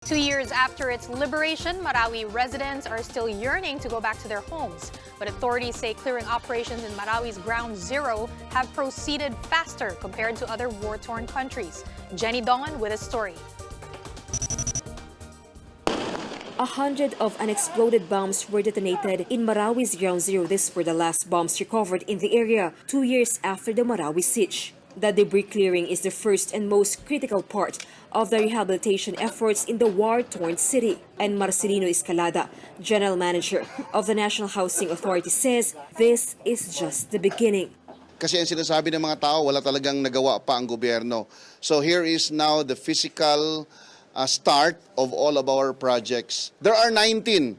2 years after its liberation, Marawi residents are still yearning to go back to their homes. But authorities say clearing operations in Marawi's Ground Zero have proceeded faster compared to other war-torn countries. Jenny Dongan with a story. 100 of unexploded bombs were detonated in Marawi's Ground Zero. These were the last bombs recovered in the area 2 years after the Marawi siege. The debris clearing is the first and most critical part of the rehabilitation efforts in the war-torn city. And Marcelino Escalada, general manager of the National Housing Authority, says this is just the beginning. Kasi ang sinasabi ng mga tao, wala talagang nagawa pa ang gobyerno. So here is now the physical start of all of our projects. There are 19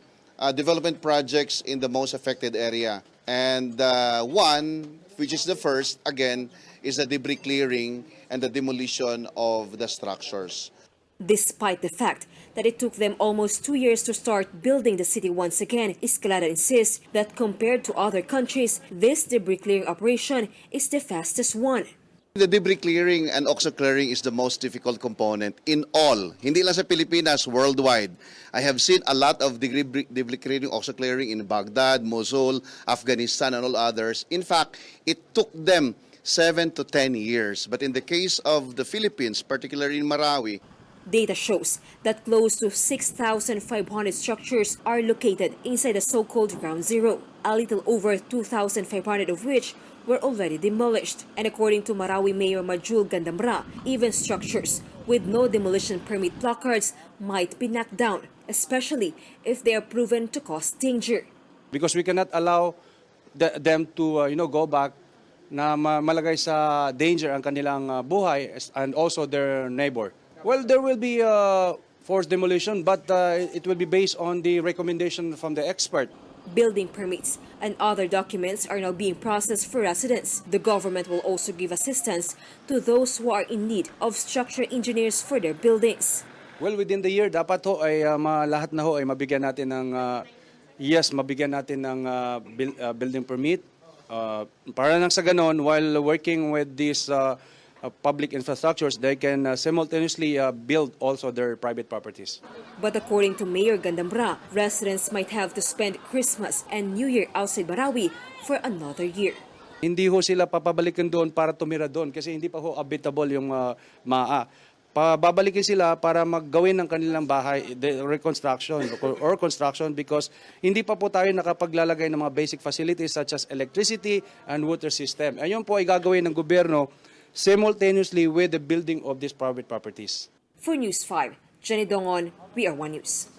development projects in the most affected area. And one, which is the first, again, is the debris clearing and the demolition of the structures. Despite the fact that it took them almost 2 years to start building the city once again, Escalada insists that compared to other countries, this debris clearing operation is the fastest one. The debris clearing and oxo clearing is the most difficult component in all, hindi lang sa Pilipinas, worldwide. I have seen a lot of debris clearing, oxo clearing in Baghdad, Mosul, Afghanistan, and all others. In fact, it took them 7 to 10 years. But in the case of the Philippines, particularly in Marawi, data shows that close to 6,500 structures are located inside the so-called Ground Zero, a little over 2,500 of which were already demolished. And according to Marawi Mayor Majul Gandamra, even structures with no demolition permit placards might be knocked down, especially if they are proven to cause danger. Because we cannot allow them to go back na malagay sa danger ang kanilang buhay and also their neighbor. Well, there will be forced demolition, but it will be based on the recommendation from the expert. Building permits and other documents are now being processed for residents. The government will also give assistance to those who are in need of structural engineers for their buildings. Well, within the year, dapat ho ay lahat na ho ay mabigyan natin ng building permit. Para nang sa ganon, while working with these public infrastructures, they can simultaneously build also their private properties. But according to Mayor Gandambra, residents might have to spend Christmas and New Year outside Marawi for another year. Hindi ho sila papabalikan doon para tumira doon kasi hindi pa ho habitable yung Babalikin sila para maggawin ng kanilang bahay, the reconstruction or construction, because hindi pa po tayo nakapaglalagay ng mga basic facilities such as electricity and water system. Ayun po ay gagawin ng gobyerno simultaneously with the building of these private properties. For News 5, Jenny Dongon, We Are One News.